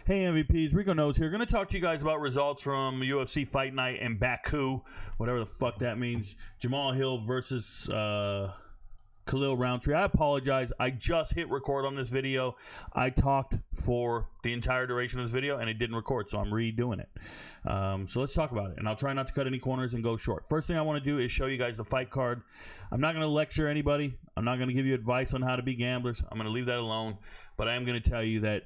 Hey MVPs, Rico Knows here. Going to talk to you guys about results from UFC Fight Night in Baku, whatever the fuck that means. Jamahal Hill versus Khalil Rountree. I apologize. I just hit record on this video. I talked for the entire duration of this video and it didn't record, so I'm redoing it. So let's talk about it, and I'll try not to cut any corners and go short. First thing I want to do is show you guys the fight card. I'm not going to lecture anybody. I'm not going to give you advice on how to be gamblers. I'm going to leave that alone, but I am going to tell you that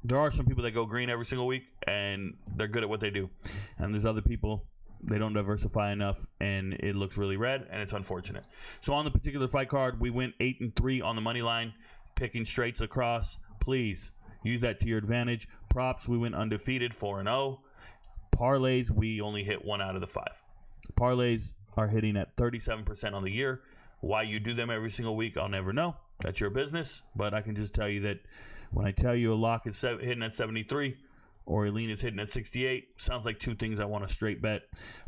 there are some people that go green every single week, and they're good at what they do. And there's other people, they don't diversify enough, and it looks really red, and it's unfortunate. So on the particular fight card, we went 8-3 on the money line, picking straights across. Please use that to your advantage. Props, we went undefeated, 4-0. Parlays, we only hit 1 out of the 5. Parlays are hitting at 37% on the year. Why you do them every single week, I'll never know. That's your business, but I can just tell you that when I tell you a lock is hitting at 73 or a lean is hitting at 68, sounds like two things I want to straight bet,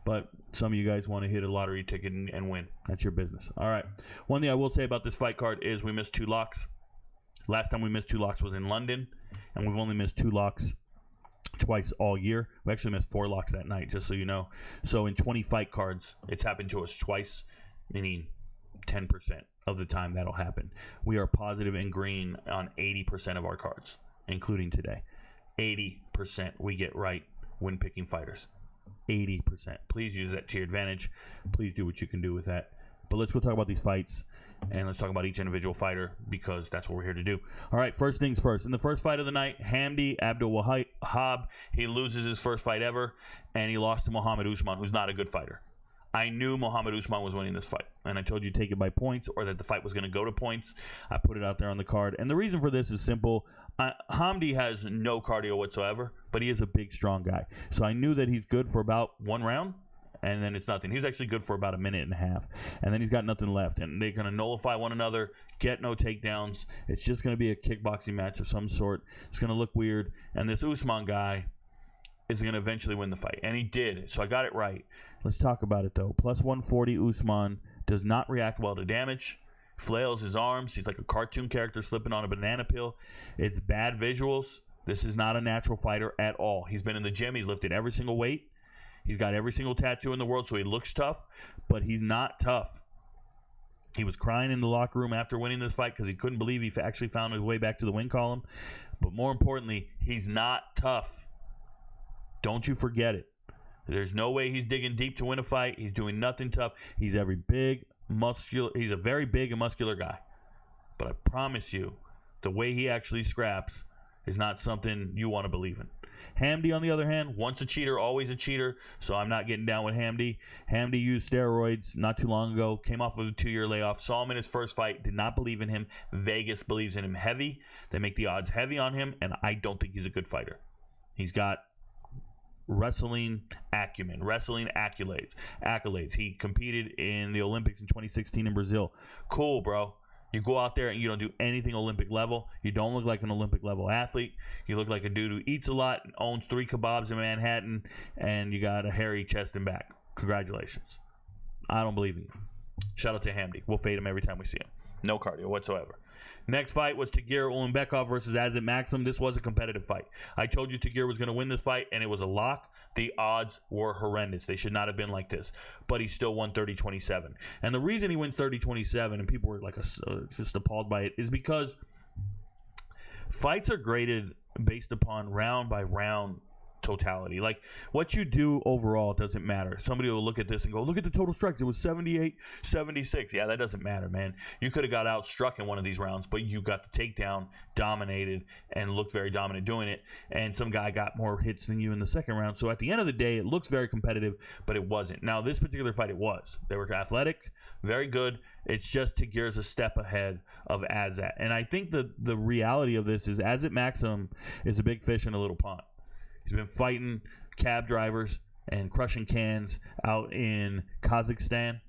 but some of you guys want to hit a lottery ticket and win. That's your business. All right. One thing I will say about this fight card is we missed 2 locks. Last time we missed 2 locks was in London, and we've only missed 2 locks twice all year. We actually missed 4 locks that night, just so you know. So in 20 fight cards, it's happened to us twice, meaning 10% of the time that'll happen. We are positive and green on 80% of our cards, including today. 80% we get right when picking fighters. 80%. Please use that to your advantage. Please do what you can do with that. But let's go talk about these fights, and let's talk about each individual fighter, because that's what we're here to do. All right, first things first. In the first fight of the night, Hamdi, Abdul, Wahhab, he loses his first fight ever, and he lost to Muhammad Usman, who's not a good fighter. I knew Muhammad Usman was winning this fight, and I told you take it by points, or that the fight was going to go to points. I put it out there on the card, and the reason for this is simple. Hamdi has no cardio whatsoever, but he is a big, strong guy. So I knew that he's good for about 1 round, and then it's nothing. He's actually good for about a minute and a half, and then he's got nothing left, and they're going to nullify one another, get no takedowns. It's just going to be a kickboxing match of some sort. It's going to look weird, and this Usman guy is going to eventually win the fight, and he did, so I got it right. Let's talk about it, though. Plus 140, Usman does not react well to damage, flails his arms. He's like a cartoon character slipping on a banana peel. It's bad visuals. This is not a natural fighter at all. He's been in the gym. He's lifted every single weight. He's got every single tattoo in the world, so he looks tough, but he's not tough. He was crying in the locker room after winning this fight because he couldn't believe he actually found his way back to the win column. But more importantly, he's not tough. Don't you forget it. There's no way he's digging deep to win a fight. He's doing nothing tough. He's he's a very big and muscular guy. But I promise you, the way he actually scraps is not something you want to believe in. Hamdi, on the other hand, once a cheater, always a cheater. So I'm not getting down with Hamdi. Hamdi used steroids not too long ago, came off of a 2-year layoff, saw him in his first fight, did not believe in him. Vegas believes in him heavy. They make the odds heavy on him, and I don't think he's a good fighter. He's got wrestling acumen, wrestling accolades. He competed in the Olympics in 2016 in Brazil. Cool, bro. You go out there and you don't do anything Olympic level. You don't look like an Olympic level athlete. You look like a dude who eats a lot and owns 3 kebabs in Manhattan, and you got a hairy chest and back. Congratulations. I don't believe in you. Shout out to Hamdi. We'll fade him every time we see him. No cardio whatsoever. Next fight was Tigarbek versus Azat Maxim. This was a competitive fight. I told you Tigir was going to win this fight, and it was a lock. The odds were horrendous. They should not have been like this. But he still won 30-27. And the reason he wins 30-27, and people were like just appalled by it, is because fights are graded based upon round-by-round totality. Like, what you do overall doesn't matter. Somebody will look at this and go, look at the total strikes. It was 78-76. Yeah, that doesn't matter, man. You could have got outstruck in one of these rounds, but you got the takedown, dominated, and looked very dominant doing it. And some guy got more hits than you in the second round. So at the end of the day, it looks very competitive, but it wasn't. Now, this particular fight, it was. They were athletic, very good. It's just Tigir's a step ahead of Azat. And I think the reality of this is Azat Maxim is a big fish in a little pond. He's been fighting cab drivers and crushing cans out in Kazakhstan,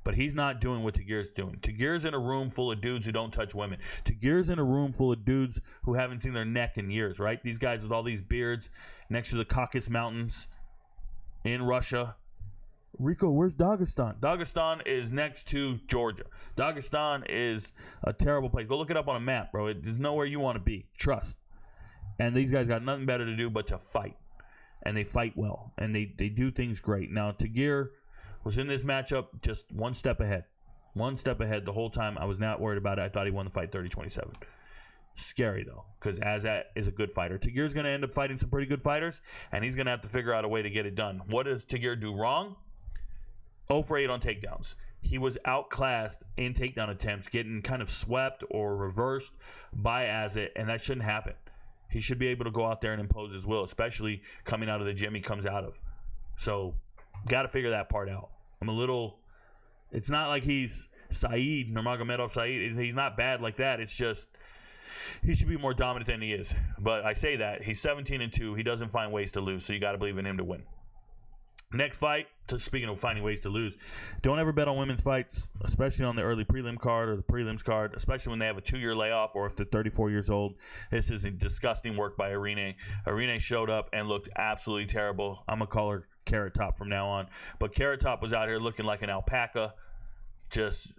but he's not doing what Tigir's doing. Tigir's in a room full of dudes who don't touch women. Tigir's in a room full of dudes who haven't seen their neck in years, right? These guys with all these beards next to the Caucasus Mountains in Russia. Rico, where's Dagestan? Dagestan is next to Georgia. Dagestan is a terrible place. Go look it up on a map, bro. There's nowhere you want to be. Trust. And these guys got nothing better to do but to fight. And they fight well. And they do things great. Now, Tagir was in this matchup just one step ahead. One step ahead the whole time. I was not worried about it. I thought he won the fight 30-27. Scary, though, because Azat is a good fighter. Tagir's going to end up fighting some pretty good fighters, and he's going to have to figure out a way to get it done. What does Tagir do wrong? 0 for 8 on takedowns. He was outclassed in takedown attempts, getting kind of swept or reversed by Azat, and that shouldn't happen. He should be able to go out there and impose his will, especially coming out of the gym he comes out of. So, got to figure that part out. It's not like he's Saeed, Nurmagomedov Saeed. He's not bad like that. It's just he should be more dominant than he is. But I say that. He's 17-2. He doesn't find ways to lose, so you got to believe in him to win. Next fight, speaking of finding ways to lose, don't ever bet on women's fights, especially on the early prelim card or the prelims card, especially when they have a 2-year layoff or if they're 34 years old. This is a disgusting work by Irene. Irene showed up and looked absolutely terrible. I'm going to call her Carrot Top from now on. But Carrot Top was out here looking like an alpaca. Just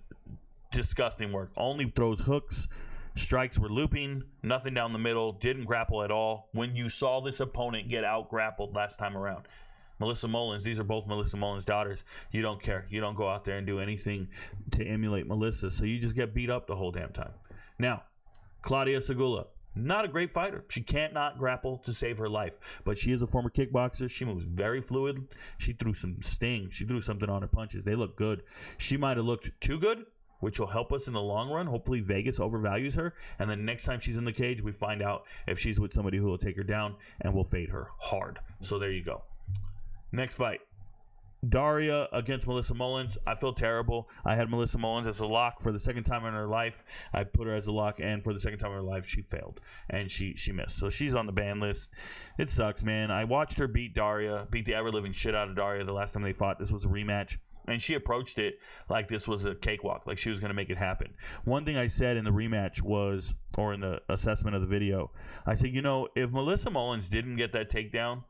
disgusting work. Only throws hooks. Strikes were looping. Nothing down the middle. Didn't grapple at all. When you saw this opponent get out-grappled last time around. Melissa Mullins, these are both Melissa Mullins' daughters. You don't care. You don't go out there and do anything to emulate Melissa. So you just get beat up the whole damn time. Now, Claudia Sigula, not a great fighter. She can't not grapple to save her life. But she is a former kickboxer. She moves very fluid. She threw some sting. She threw something on her punches. They look good. She might have looked too good, which will help us in the long run. Hopefully Vegas overvalues her. And then next time she's in the cage, we find out if she's with somebody who will take her down and will fade her hard. So there you go. Next fight, Daria against Melissa Mullins. I feel terrible. I had Melissa Mullins as a lock for the second time in her life. I put her as a lock, and for the second time in her life, she failed, and she missed. So she's on the ban list. It sucks, man. I watched her beat the ever-living shit out of Daria the last time they fought. This was a rematch, and she approached it like this was a cakewalk, like she was going to make it happen. One thing I said in the rematch was, or in the assessment of the video, I said, if Melissa Mullins didn't get that takedown,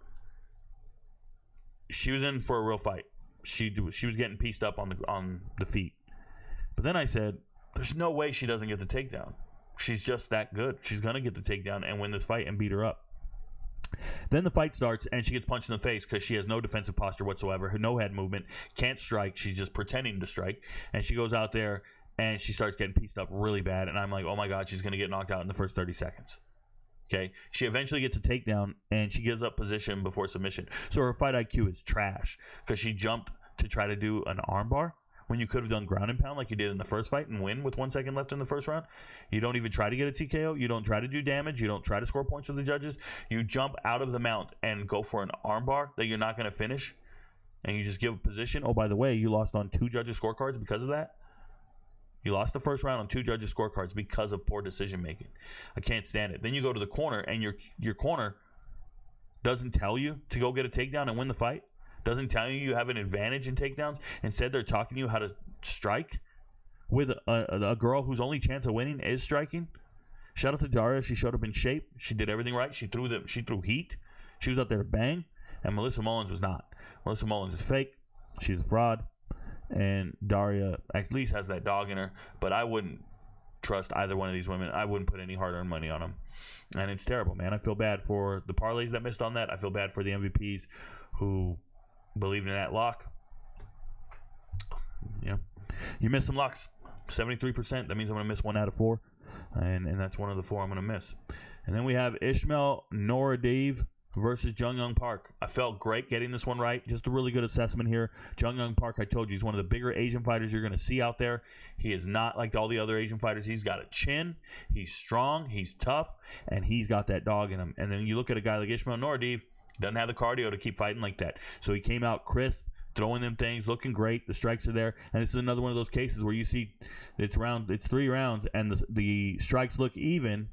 she was in for a real fight. She was getting pieced up on the feet. But then I said, there's no way she doesn't get the takedown. She's just that good. She's going to get the takedown and win this fight and beat her up. Then the fight starts, and she gets punched in the face because she has no defensive posture whatsoever, no head movement, can't strike. She's just pretending to strike. And she goes out there, and she starts getting pieced up really bad. And I'm like, oh, my God, she's going to get knocked out in the first 30 seconds. Okay, she eventually gets a takedown, and she gives up position before submission. So her fight IQ is trash because she jumped to try to do an armbar when you could have done ground and pound like you did in the first fight and win with 1 second left in the first round. You don't even try to get a TKO. You don't try to do damage. You don't try to score points with the judges. You jump out of the mount and go for an armbar that you're not going to finish, and you just give position. Oh, by the way, you lost on 2 judges' scorecards because of that. You lost the first round on 2 judges' scorecards because of poor decision making. I can't stand it. Then you go to the corner, and your corner doesn't tell you to go get a takedown and win the fight. Doesn't tell you have an advantage in takedowns. Instead, they're talking to you how to strike with a girl whose only chance of winning is striking. Shout out to Daria. She showed up in shape. She did everything right. She threw heat. She was out there to bang. And Melissa Mullins was not. Melissa Mullins is fake. She's a fraud. And Daria at least has that dog in her, but I wouldn't trust either one of these women. I wouldn't put any hard-earned money on them, and it's terrible, man. I feel bad for the parlays that missed on that. I feel bad for the MVPs who believed in that lock. You missed some locks, 73%. That means I'm going to miss 1 out of 4, and that's one of the 4 I'm going to miss. And then we have Ishmail Norad versus Jungyong Park. I felt great getting this one right. Just a really good assessment here. Jungyong Park, I told you, he's one of the bigger Asian fighters you're going to see out there. He is not like all the other Asian fighters. He's got a chin. He's strong. He's tough. And he's got that dog in him. And then you look at a guy like Ishmael Norad, doesn't have the cardio to keep fighting like that. So he came out crisp, throwing them things, looking great. The strikes are there. And this is another one of those cases where you see it's 3 rounds, and the strikes look even.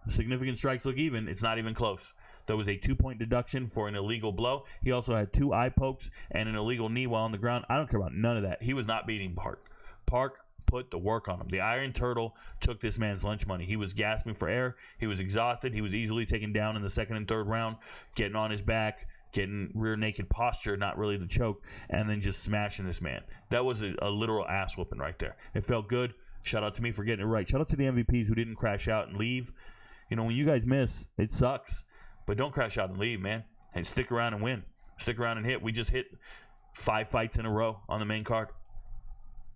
Significant strikes look even. It's not even close. There was a 2-point deduction for an illegal blow. He also had 2 eye pokes and an illegal knee while on the ground. I don't care about none of that. He was not beating Park. Park put the work on him. The Iron Turtle took this man's lunch money. He was gasping for air. He was exhausted. He was easily taken down in the 2nd and 3rd round, getting on his back, getting rear naked posture, not really the choke, and then just smashing this man. That was a literal ass whooping right there. It felt good. Shout out to me for getting it right. Shout out to the MVPs who didn't crash out and leave. You know, when you guys miss, it sucks. But don't crash out and leave, man. And stick around and win. Stick around and hit. We just hit 5 fights in a row on the main card.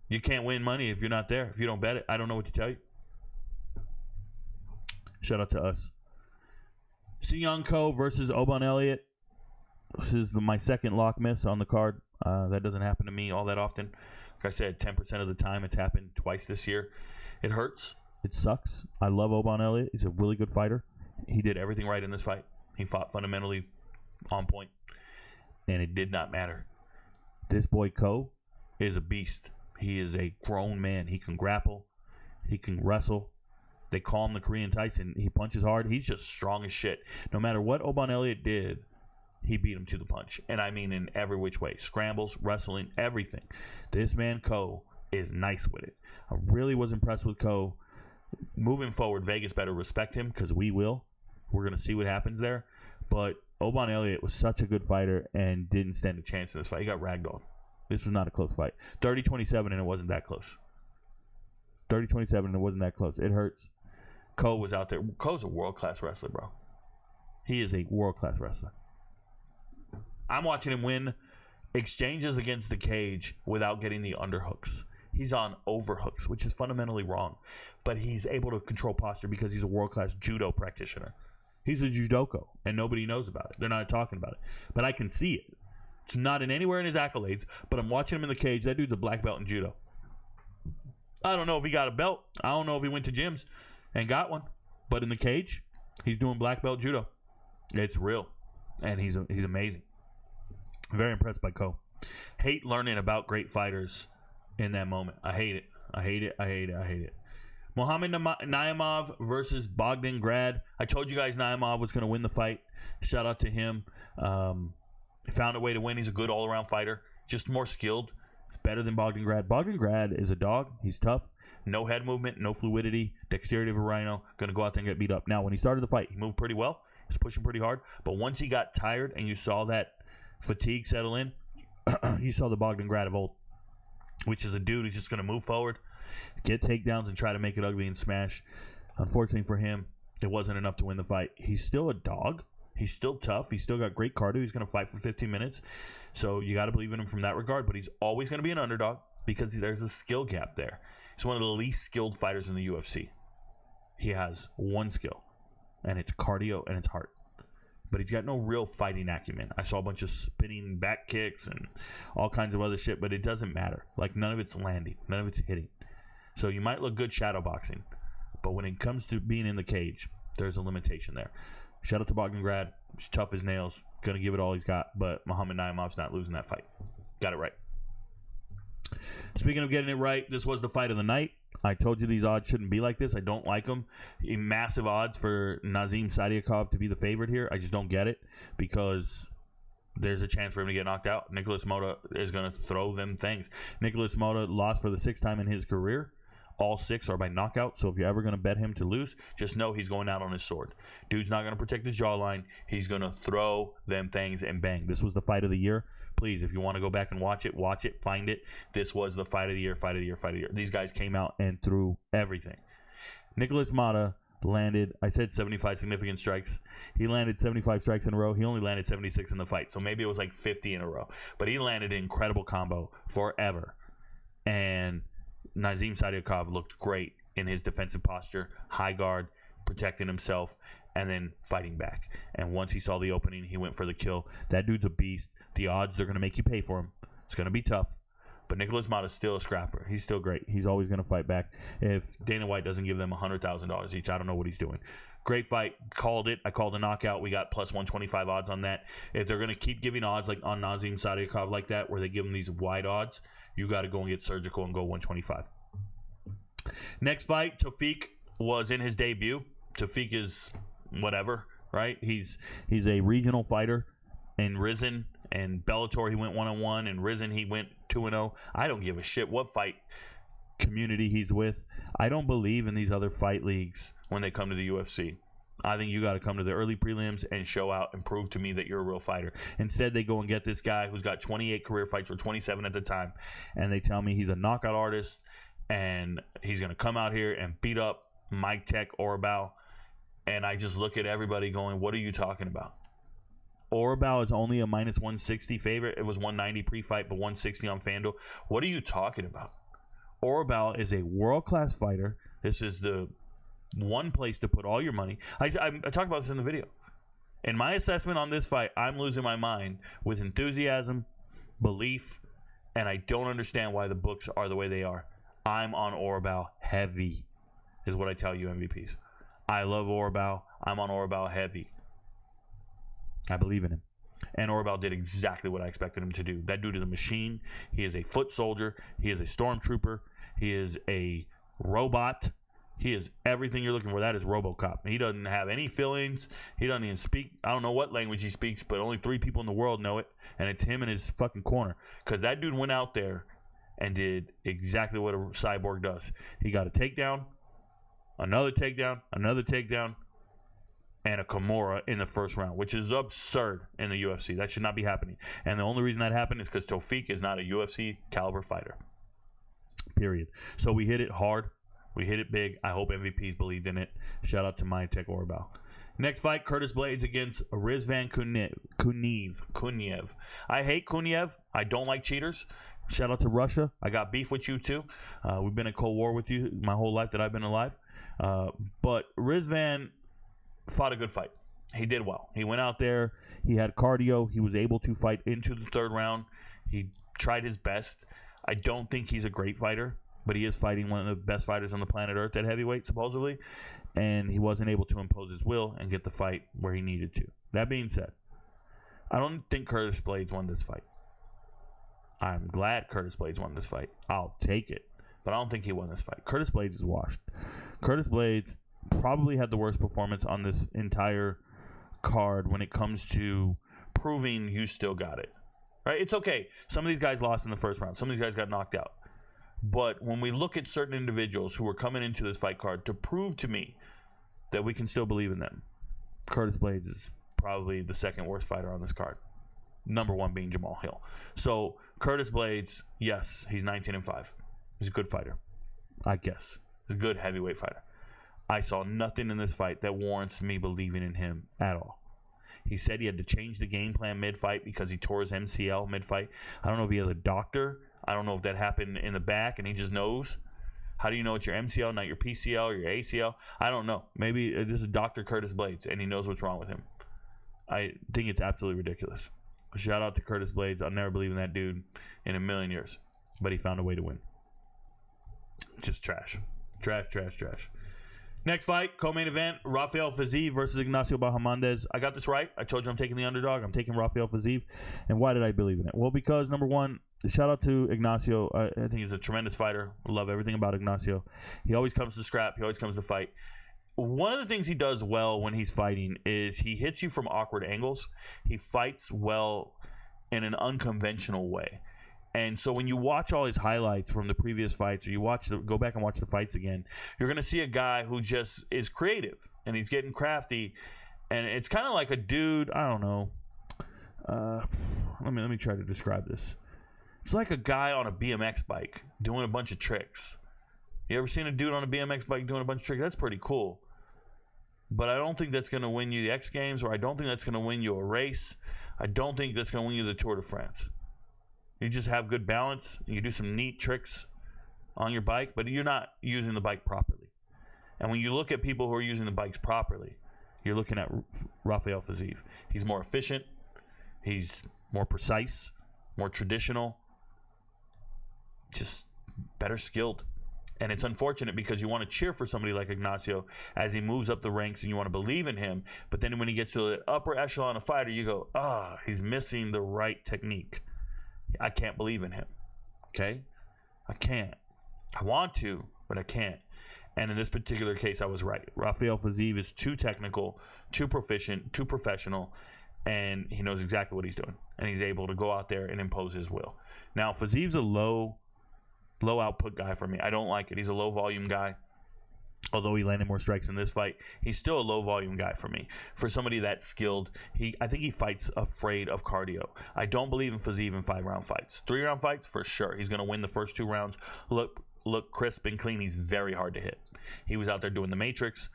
You can't win money if you're not there. If you don't bet it, I don't know what to tell you. Shout out to us. Shevchenko versus Oon Elliot. This is my second lock miss on the card. That doesn't happen to me all that often. Like I said, 10% of the time it's happened twice this year. It hurts. It sucks. I love Oon Elliot. He's a really good fighter. He did everything right in this fight. He fought fundamentally on point, and it did not matter. This boy Ko is a beast. He is a grown man. He can grapple. He can wrestle. They call him the Korean Tyson. He punches hard. He's just strong as shit. No matter what Oon Elliot did, he beat him to the punch. And I mean in every which way. Scrambles, wrestling, everything. This man, Ko, is nice with it. I really was impressed with Ko. Moving forward, Vegas better respect him because we will. We're going to see what happens there. But Oon Elliot was such a good fighter and didn't stand a chance in this fight. He got ragdolled. This was not a close fight. 30-27 and it wasn't that close. 30-27 and it wasn't that close. It hurts. Ko was out there. Ko's a world-class wrestler, bro. He is a world-class wrestler. I'm watching him win exchanges against the cage without getting the underhooks. He's on overhooks, which is fundamentally wrong. But he's able to control posture because he's a world-class judo practitioner. He's a judoka, and nobody knows about it. They're not talking about it. But I can see it. It's not in anywhere in his accolades, but I'm watching him in the cage. That dude's a black belt in judo. I don't know if he got a belt. I don't know if he went to gyms and got one. But in the cage, he's doing black belt judo. It's real. And he's amazing. Very impressed by Ko. Hate learning about great fighters in that moment. I hate it. I hate it. I hate it. I hate it. Muhammad Naimov versus Bogden Grat. I told you guys Naimov was going to win the fight. Shout out to him. He found a way to win. He's a good all-around fighter. Just more skilled. It's better than Bogden Grat. Bogden Grat is a dog. He's tough. No head movement, no fluidity, dexterity of a rhino. Going to go out there and get beat up. Now, when he started the fight, he moved pretty well. He was pushing pretty hard. But once he got tired and you saw that fatigue settle in, you saw the Bogden Grat of old, which is a dude who's just going to move forward, get takedowns, and try to make it ugly and smash. Unfortunately for him, it wasn't enough to win the fight. He's still a dog. He's still tough. He's still got great cardio. He's going to fight for 15 minutes. So you got to believe in him from that regard. But he's always going to be an underdog because there's a skill gap there. He's one of the least skilled fighters in the UFC. He has one skill, and it's cardio and it's heart. But he's got no real fighting acumen. I saw a bunch of spinning back kicks and all kinds of other shit, but it doesn't matter. Like, none of it's landing. None of it's hitting. So you might look good shadow boxing, but when it comes to being in the cage, there's a limitation there. Shout out to Bogden Grat. He's tough as nails. Going to give it all he's got, but Muhammad Naimov's not losing that fight. Got it right. Speaking of getting it right, this was the fight of the night. I told you these odds shouldn't be like this. I don't like them. Massive odds for Nazim Sidokov to be the favorite here. I just don't get it because there's a chance for him to get knocked out. Nicholas Mota is going to throw them things. Nicholas Mota lost for the 6th time in his career. All 6 are by knockout, so if you're ever going to bet him to lose, just know he's going out on his sword. Dude's not going to protect his jawline. He's going to throw them things and bang. This was the fight of the year. Please, if you want to go back and watch it, find it. This was the fight of the year, fight of the year, fight of the year. These guys came out and threw everything. Nicholas Mota landed, I said 75 significant strikes. He landed 75 strikes in a row. He only landed 76 in the fight, so maybe it was like 50 in a row. But he landed an incredible combo forever. And Nazim Sidokov looked great in his defensive posture, high guard, protecting himself, and then fighting back. And once he saw the opening, he went for the kill. That dude's a beast. The odds, they're going to make you pay for him. It's going to be tough. But Nicholas Mota is still a scrapper. He's still great. He's always going to fight back. If Dana White doesn't give them $100,000 each, I don't know what he's doing. Great fight. Called it. I called a knockout. We got plus 125 odds on that. If they're going to keep giving odds like on Nazim Sidokov like that, where they give him these wide odds, you got to go and get surgical and go 125. Next fight, Topofi was in his debut. Topofi is whatever, right? He's a regional fighter. In Risen and Bellator, he went 1-1. In Risen, he went 2-0. I don't give a shit what fight community he's with. I don't believe in these other fight leagues when they come to the UFC. I think you got to come to the early prelims and show out and prove to me that you're a real fighter. Instead, they go and get this guy who's got 28 career fights or 27 at the time, and they tell me he's a knockout artist and he's going to come out here and beat up Mike Tech Orbal. And I just look at everybody going, what are you talking about? Orbal is only a minus 160 favorite. It was 190 pre-fight, but 160 on FanDuel. What are you talking about? Orbal is a world-class fighter. This is the one place to put all your money. I talked about this in the video. In my assessment on this fight, I'm losing my mind with enthusiasm, belief, and I don't understand why the books are the way they are. I'm on Orbal heavy, is what I tell you, MVPs. I love Orbal. I'm on Orbal heavy. I believe in him. And Orbal did exactly what I expected him to do. That dude is a machine. He is a foot soldier. He is a stormtrooper. He is a robot. He is everything you're looking for. That is RoboCop. He doesn't have any feelings. He doesn't even speak. I don't know what language he speaks, but only 3 people in the world know it, and it's him in his fucking corner. Because that dude went out there and did exactly what a cyborg does. He got a takedown, another takedown, and a Kimura in the first round, which is absurd in the UFC. That should not be happening. And the only reason that happened is because Topofi is not a UFC caliber fighter. Period. So we hit it hard. We hit it big. I hope MVPs believed in it. Shout out to my tech Orbal. Next fight, Curtis Blades against Ruslan Kuniev. I hate Kuniev. I don't like cheaters. Shout out to Russia. I got beef with you too. We've been in Cold War with you my whole life that I've been alive. But Ruslan fought a good fight. He did well. He went out there. He had cardio. He was able to fight into the third round. He tried his best. I don't think he's a great fighter, but he is fighting one of the best fighters on the planet Earth at heavyweight, supposedly. And he wasn't able to impose his will and get the fight where he needed to. That being said, I don't think Curtis Blades won this fight. I'm glad Curtis Blades won this fight. I'll take it. But I don't think he won this fight. Curtis Blades is washed. Curtis Blades probably had the worst performance on this entire card when it comes to proving you still got it. Right? It's okay. Some of these guys lost in the first round. Some of these guys got knocked out. But when we look at certain individuals who are coming into this fight card to prove to me that we can still believe in them, Curtis Blades is probably the second worst fighter on this card. Number 1 being Jamahal Hill. So Curtis Blades, yes, he's 19-5. He's a good fighter, I guess. He's a good heavyweight fighter. I saw nothing in this fight that warrants me believing in him at all. He said he had to change the game plan mid-fight because he tore his MCL mid-fight. I don't know if he has a doctor. I don't know if that happened in the back and he just knows. How do you know it's your MCL, not your PCL or your ACL? I don't know. Maybe this is Dr. Curtis Blades and he knows what's wrong with him. I think it's absolutely ridiculous. Shout out to Curtis Blades. I'll never believe in that dude in a million years. But he found a way to win. Just trash. Trash. Next fight, co-main event, Rafael Faze versus Ignacio Bahamondes. I got this right. I told you I'm taking the underdog. I'm taking Rafael Faze. And why did I believe in it? Well, because, number one, shout out to Ignacio. I think he's a tremendous fighter. I love everything about Ignacio. He always comes to scrap. He always comes to fight. One of the things he does well when he's fighting is he hits you from awkward angles. He fights well in an unconventional way. And so when you watch all his highlights from the previous fights, or you go back and watch the fights again, you're going to see a guy who just is creative and he's getting crafty. And it's kind of like a dude, I don't know. Let me try to describe this. It's like a guy on a BMX bike doing a bunch of tricks. You ever seen a dude on a BMX bike doing a bunch of tricks? That's pretty cool. But I don't think that's going to win you the X Games, or I don't think that's going to win you a race. I don't think that's going to win you the Tour de France. You just have good balance. You do some neat tricks on your bike, but you're not using the bike properly. And when you look at people who are using the bikes properly, you're looking at Rafael Faze. He's more efficient. He's more precise, more traditional, just better skilled. And it's unfortunate because you want to cheer for somebody like Ignacio as he moves up the ranks and you want to believe in him. But then when he gets to the upper echelon of fighter, you go, he's missing the right technique. I can't believe in him. Okay? I can't. I want to, but I can't. And in this particular case, I was right. Rafael Faze is too technical, too proficient, too professional, and he knows exactly what he's doing. And he's able to go out there and impose his will. Now, Faze's a low output guy for me. I don't like it. He's a low volume guy. Although he landed more strikes in this fight, he's still a low volume guy for me. For somebody that skilled, I think he fights afraid of cardio. I don't believe in Faze in 5-round fights. 3-round fights, for sure. He's going to win the first 2 rounds. Look crisp and clean. He's very hard to hit. He was out there doing the Matrix.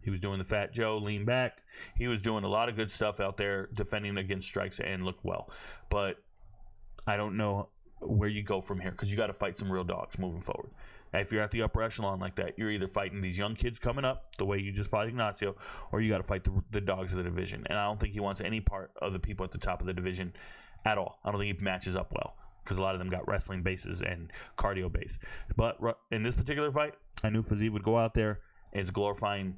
He was doing the Fat Joe, lean back. He was doing a lot of good stuff out there, defending against strikes and looked well. But I don't know where you go from here because you got to fight some real dogs moving forward. If you're at the upper echelon like that, you're either fighting these young kids coming up the way you just fought Ignacio, or you got to fight the dogs of the division. And I don't think he wants any part of the people at the top of the division at all. I don't think he matches up well because a lot of them got wrestling bases and cardio base. But in this particular fight, I knew Faze would go out there. It's a glorifying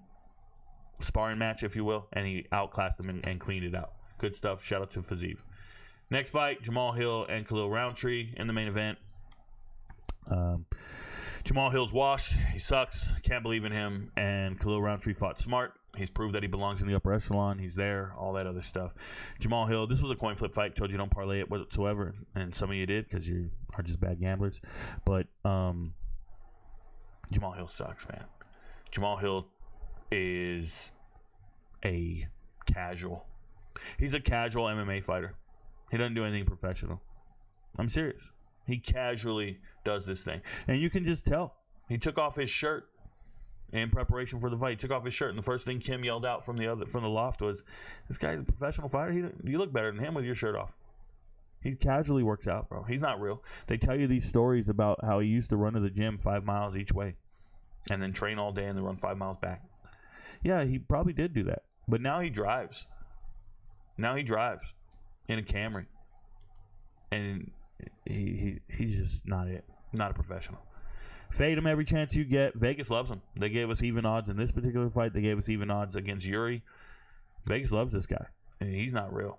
sparring match, if you will, and he outclassed him and cleaned it out. Good stuff. Shout out to Faze. Next fight, Jamahal Hill and Khalil Rountree in the main event. Jamahal Hill's washed. He sucks. Can't believe in him. And Khalil Rountree fought smart. He's proved that he belongs in the upper echelon. He's there. All that other stuff. Jamahal Hill, this was a coin flip fight. Told you don't parlay it whatsoever. And some of you did because you are just bad gamblers. But Jamahal Hill sucks, man. Jamahal Hill is a casual. He's a casual MMA fighter. He doesn't do anything professional. I'm serious. He casually does this thing. And you can just tell. He took off his shirt in preparation for the fight. He took off his shirt, and the first thing Kim yelled out from the loft was, "This guy's a professional fighter. You look better than him with your shirt off." He casually works out, bro. He's not real. They tell you these stories about how he used to run to the gym 5 miles each way and then train all day and then run 5 miles back. Yeah, he probably did do that. But now he drives. Now he drives in a Camry. And he's just not it. Not a professional. Fade him every chance you get. Vegas loves him. They gave us even odds in this particular fight. They gave us even odds against Yuri. Vegas loves this guy. And he's not real.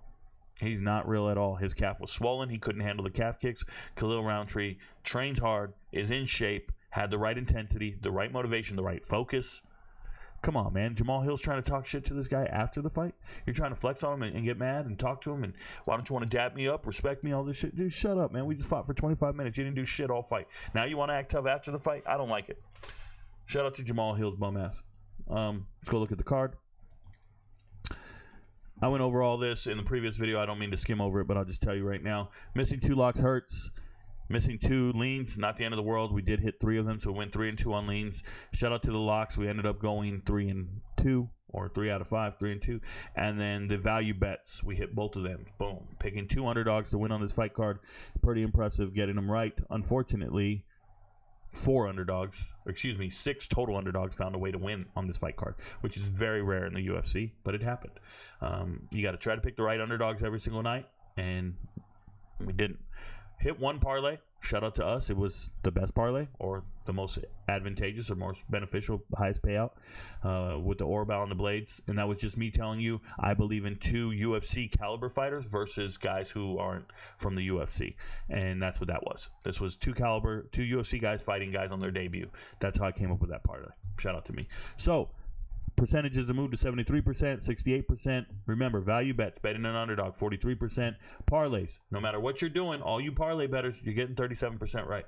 He's not real at all. His calf was swollen. He couldn't handle the calf kicks. Khalil Rountree trains hard, is in shape, had the right intensity, the right motivation, the right focus. Come on, man. Jamahal Hill's trying to talk shit to this guy after the fight. You're trying to flex on him and get mad and talk to him. And why don't you want to dap me up, respect me, all this shit? Dude, shut up, man. We just fought for 25 minutes. You didn't do shit all fight. Now you want to act tough after the fight? I don't like it. Shout out to Jamahal Hill's bum ass. Let's go look at the card. I went over all this in the previous video. I don't mean to skim over it, but I'll just tell you right now. Missing 2 locks hurts. Missing 2 leans, not the end of the world. We did hit 3 of them, so we went 3-2 on leans. Shout out to the locks. We ended up going 3-2, or 3 out of 5, 3-2. And then the value bets, we hit both of them. Boom. Picking 2 underdogs to win on this fight card. Pretty impressive getting them right. Unfortunately, 6 total underdogs found a way to win on this fight card, which is very rare in the UFC, but it happened. You got to try to pick the right underdogs every single night, and we didn't. Hit 1 parlay. Shout out to us. It was the best parlay, or the most advantageous or most beneficial, highest payout with the Orbal and the blades. And that was just me telling you I believe in 2 UFC caliber fighters versus guys who aren't from the UFC. And that's what that was. This was 2 UFC guys fighting guys on their debut. That's how I came up with that parlay. Shout out to me. So, percentages have moved to 73%, 68%. Remember, value bets, betting an underdog, 43%. Parlays, no matter what you're doing, all you parlay bettors, you're getting 37% right.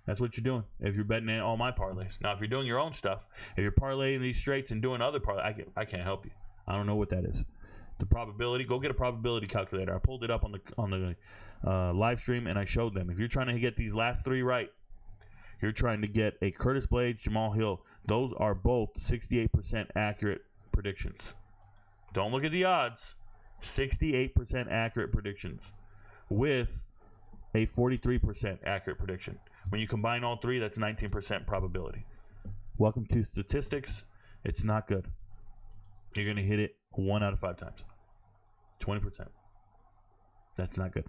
That's what you're doing if you're betting in all my parlays. Now, if you're doing your own stuff, if you're parlaying these straights and doing other parlays, I can't help you. I don't know what that is. The probability, go get a probability calculator. I pulled it up on the live stream, and I showed them. If you're trying to get these last 3 right, you're trying to get a Curtis Blades, Jamahal Hill. Those are both 68% accurate predictions. Don't look at the odds. 68% accurate predictions with a 43% accurate prediction. When you combine all 3, that's 19% probability. Welcome to statistics. It's not good. You're going to hit it 1 out of 5 times. 20%. That's not good.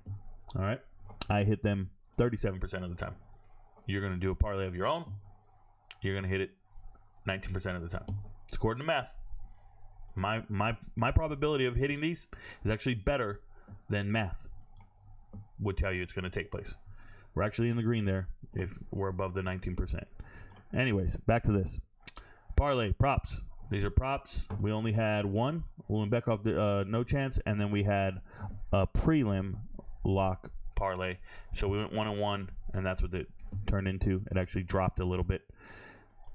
All right? I hit them 37% of the time. You're going to do a parlay of your own. You're going to hit it 19% of the time. It's according to math. My probability of hitting these is actually better than math would tell you it's going to take place. We're actually in the green there if we're above the 19%. Anyways, back to this. Parlay, props. These are props. We only had 1. Ulanbekov, no chance. And then we had a prelim lock parlay. So we went 1-1, and that's what it turned into. It actually dropped a little bit.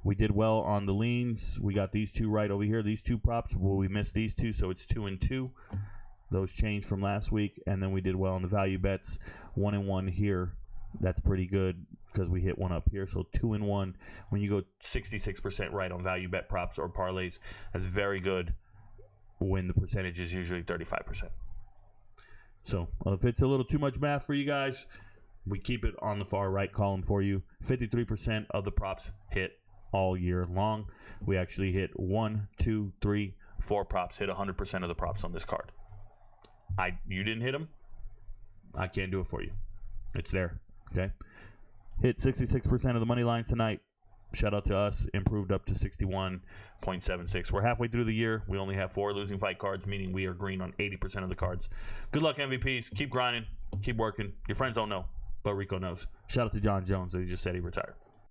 We did well on the leans. We got these 2 right over here. These 2 props. Well, we missed these 2, so it's 2-2. Those changed from last week. And then we did well on the value bets. 1-1 here. That's pretty good. because we hit one up here. So 2-1. When you go 66% right on value bet props or parlays, that's very good when the percentage is usually 35%. So if it's a little too much math for you guys, we keep it on the far right column for you. 53% of the props hit all year long. We actually hit 1, 2, 3, 4 props, hit 100% of the props on this card. You didn't hit them, I can't do it for you. It's there, okay? Hit 66% of the money lines tonight. Shout out to us. Improved up to 61.76. We're halfway through the year. We only have 4 losing fight cards, meaning we are green on 80% of the cards. Good luck, MVPs. Keep grinding. Keep working. Your friends don't know, but Rico knows. Shout out to John Jones. He just said he retired.